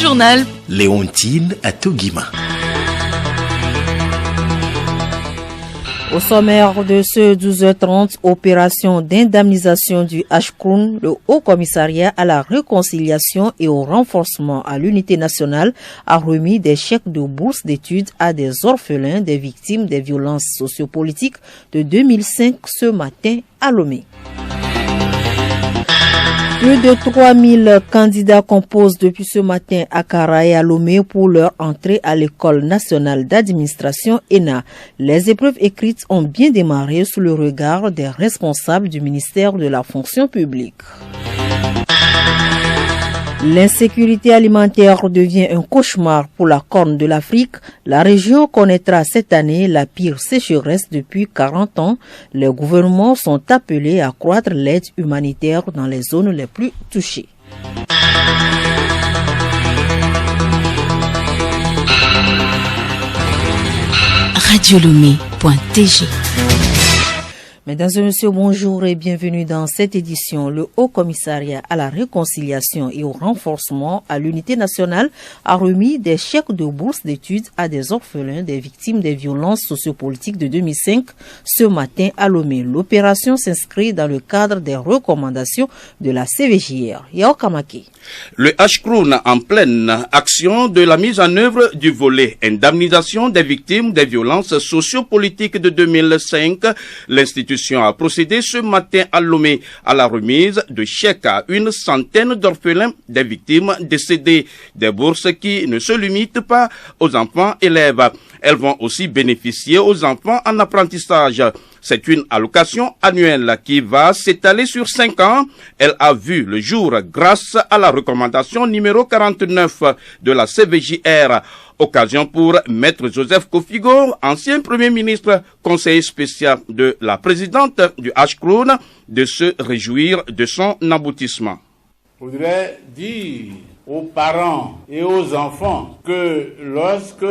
journal Léontine Atogima. Au sommaire de ce 12h30, opération d'indemnisation du HCROUN, le Haut Commissariat à la réconciliation et au renforcement à l'unité nationale a remis des chèques de bourse d'études à des orphelins des victimes des violences sociopolitiques de 2005 ce matin à Lomé. Plus de 3000 candidats composent depuis ce matin à Kara et à Lomé pour leur entrée à l'École nationale d'administration ENA. Les épreuves écrites ont bien démarré sous le regard des responsables du ministère de la fonction publique. L'insécurité alimentaire devient un cauchemar pour la Corne de l'Afrique. La région connaîtra cette année la pire sécheresse depuis 40 ans. Les gouvernements sont appelés à accroître l'aide humanitaire dans les zones les plus touchées. radiolomé.tg. Mesdames et messieurs, bonjour et bienvenue dans cette édition. Le Haut Commissariat à la réconciliation et au renforcement à l'unité nationale a remis des chèques de bourse d'études à des orphelins des victimes des violences sociopolitiques de 2005 ce matin à Lomé. L'opération s'inscrit dans le cadre des recommandations de la CVJR. Yao Kamake. Le HCROUN en pleine action de la mise en œuvre du volet indemnisation des victimes des violences sociopolitiques de 2005, l'institution a procédé ce matin à Lomé à la remise de chèques à une centaine d'orphelins des victimes décédées, des bourses qui ne se limitent pas aux enfants élèves. Elles vont aussi bénéficier aux enfants en apprentissage. C'est une allocation annuelle qui va s'étaler sur 5 ans. Elle a vu le jour grâce à la recommandation numéro 49 de la CVJR. Occasion pour Maître Joseph Kofigo, ancien Premier ministre, conseiller spécial de la présidente du HCROUN, de se réjouir de son aboutissement. Je voudrais dire aux parents et aux enfants que lorsque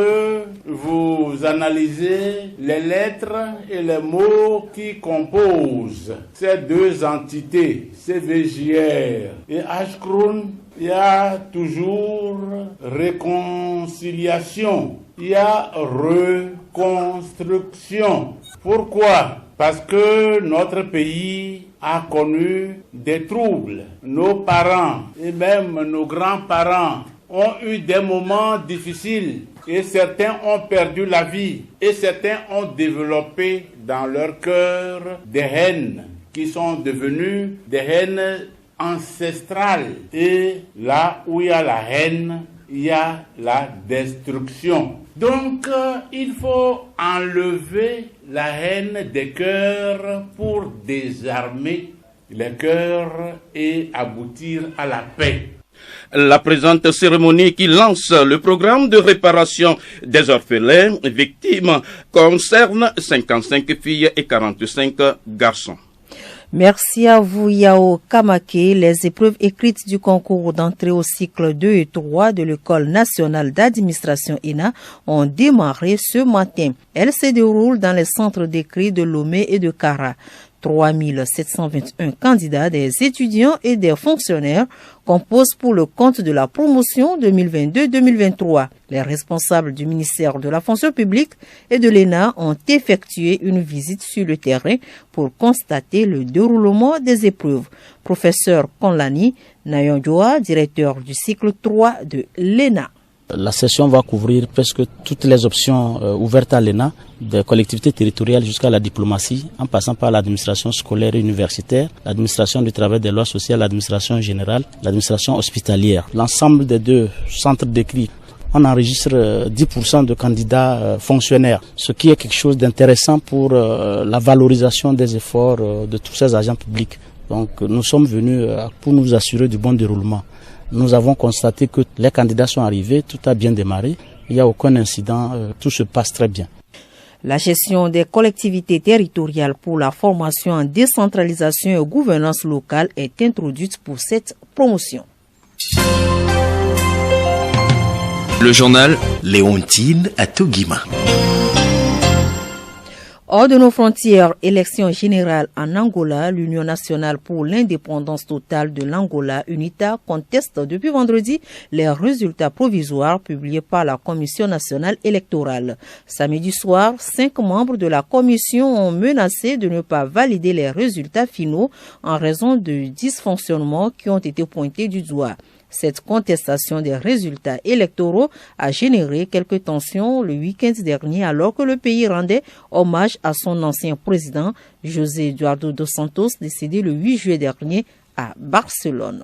vous analysez les lettres et les mots qui composent ces deux entités, CVJR et HCROUN, il y a toujours réconciliation, il y a reconstruction. Pourquoi? Parce que notre pays a connu des troubles. Nos parents et même nos grands-parents ont eu des moments difficiles et certains ont perdu la vie et certains ont développé dans leur cœur des haines qui sont devenues des haines ancestrales. Et là où il y a la haine, il y a la destruction. Donc, il faut enlever la haine des cœurs pour désarmer les cœurs et aboutir à la paix. La présente cérémonie qui lance le programme de réparation des orphelins victimes concerne 55 filles et 45 garçons. Merci à vous, Yao Kamake. Les épreuves écrites du concours d'entrée au cycle 2 et 3 de l'École nationale d'administration ENA ont démarré ce matin. Elles se déroulent dans les centres d'écrit de Lomé et de Kara. 3721 candidats, des étudiants et des fonctionnaires composent pour le compte de la promotion 2022-2023. Les responsables du ministère de la fonction publique et de l'ENA ont effectué une visite sur le terrain pour constater le déroulement des épreuves. Professeur Konlani Nayonjoa, directeur du cycle 3 de l'ENA. La session va couvrir presque toutes les options ouvertes à l'ENA, des collectivités territoriales jusqu'à la diplomatie, en passant par l'administration scolaire et universitaire, l'administration du travail des lois sociales, l'administration générale, l'administration hospitalière. L'ensemble des deux centres d'écrit, on enregistre 10% de candidats fonctionnaires, ce qui est quelque chose d'intéressant pour la valorisation des efforts de tous ces agents publics. Donc nous sommes venus pour nous assurer du bon déroulement. Nous avons constaté que les candidats sont arrivés, tout a bien démarré, il n'y a aucun incident, tout se passe très bien. La gestion des collectivités territoriales pour la formation en décentralisation et gouvernance locale est introduite pour cette promotion. Le journal Léontine Atogima. Hors de nos frontières, élection générale en Angola, l'Union nationale pour l'indépendance totale de l'Angola, UNITA, conteste depuis vendredi les résultats provisoires publiés par la Commission nationale électorale. Samedi soir, 5 membres de la commission ont menacé de ne pas valider les résultats finaux en raison de dysfonctionnements qui ont été pointés du doigt. Cette contestation des résultats électoraux a généré quelques tensions le week-end dernier alors que le pays rendait hommage à son ancien président José Eduardo dos Santos, décédé le 8 juillet dernier à Barcelone.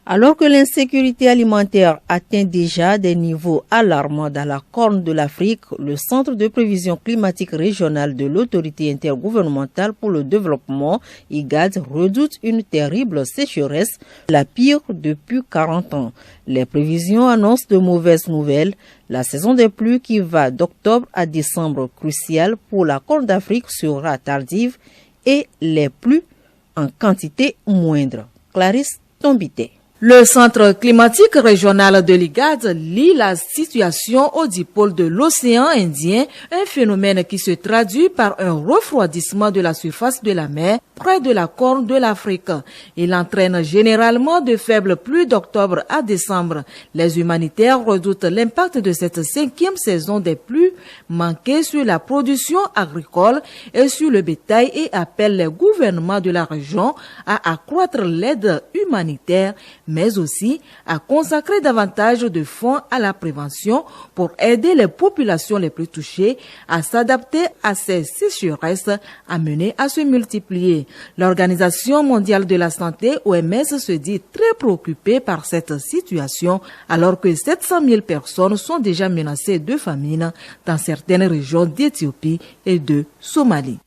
Alors que l'insécurité alimentaire atteint déjà des niveaux alarmants dans la Corne de l'Afrique, le Centre de prévision climatique régionale de l'Autorité intergouvernementale pour le développement, IGAD, redoute une terrible sécheresse, la pire depuis 40 ans. Les prévisions annoncent de mauvaises nouvelles. La saison des pluies qui va d'octobre à décembre cruciale pour la Corne d'Afrique sera tardive et les pluies en quantité moindre. Clarisse Tombité. Le Centre climatique régional de l'IGAD lie la situation au dipôle de l'océan Indien, un phénomène qui se traduit par un refroidissement de la surface de la mer près de la Corne de l'Afrique. Il entraîne généralement de faibles pluies d'octobre à décembre. Les humanitaires redoutent l'impact de cette 5e saison des pluies manquées sur la production agricole et sur le bétail et appellent les gouvernements de la région à accroître l'aide humanitaire, mais aussi à consacrer davantage de fonds à la prévention pour aider les populations les plus touchées à s'adapter à ces sécheresses amenées à se multiplier. L'Organisation mondiale de la santé, OMS, se dit très préoccupée par cette situation alors que 700 000 personnes sont déjà menacées de famine dans certaines régions d'Éthiopie et de Somalie.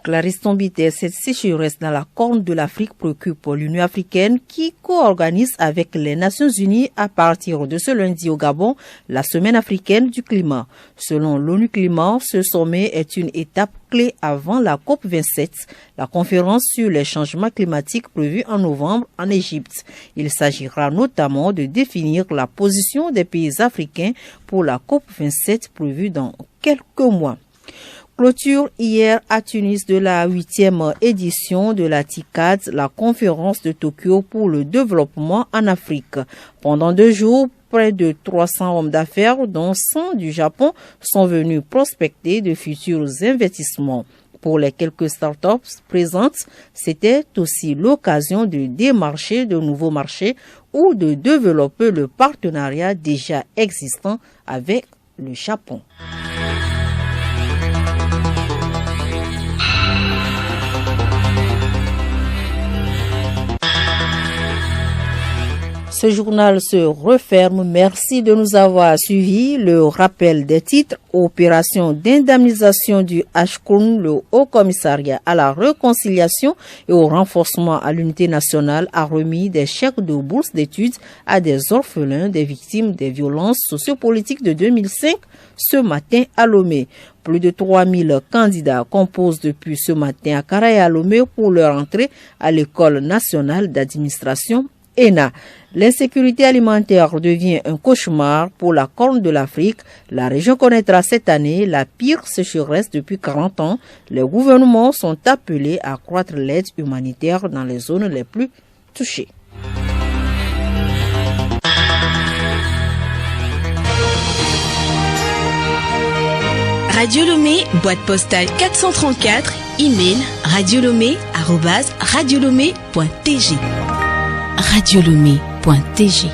Clarisse Tombité, cette sécheresse dans la Corne de l'Afrique préoccupe l'Union africaine qui co-organise avec les Nations unies à partir de ce lundi au Gabon la Semaine africaine du climat. Selon l'ONU Climat, ce sommet est une étape clé avant la COP27, la conférence sur les changements climatiques prévue en novembre en Égypte. Il s'agira notamment de définir la position des pays africains pour la COP27 prévue dans quelques mois. Clôture hier à Tunis de la 8e édition de la TICAD, la conférence de Tokyo pour le développement en Afrique. Pendant 2 jours, près de 300 hommes d'affaires, dont 100 du Japon, sont venus prospecter de futurs investissements. Pour les quelques startups présentes, c'était aussi l'occasion de démarcher de nouveaux marchés ou de développer le partenariat déjà existant avec le Japon. Ce journal se referme. Merci de nous avoir suivis. Le rappel des titres: opération d'indemnisation du HCRUN, le Haut Commissariat à la réconciliation et au renforcement à l'unité nationale, a remis des chèques de bourse d'études à des orphelins des victimes des violences sociopolitiques de 2005 ce matin à Lomé. Plus de 3000 candidats composent depuis ce matin à Kara et à Lomé pour leur entrée à l'école nationale d'administration ENA. L'insécurité alimentaire devient un cauchemar pour la Corne de l'Afrique. La région connaîtra cette année la pire sécheresse depuis 40 ans. Les gouvernements sont appelés à accroître l'aide humanitaire dans les zones les plus touchées. Radio Lomé, boîte postale 434, email radiolomé@radiolomé.tg. radiolomé.tg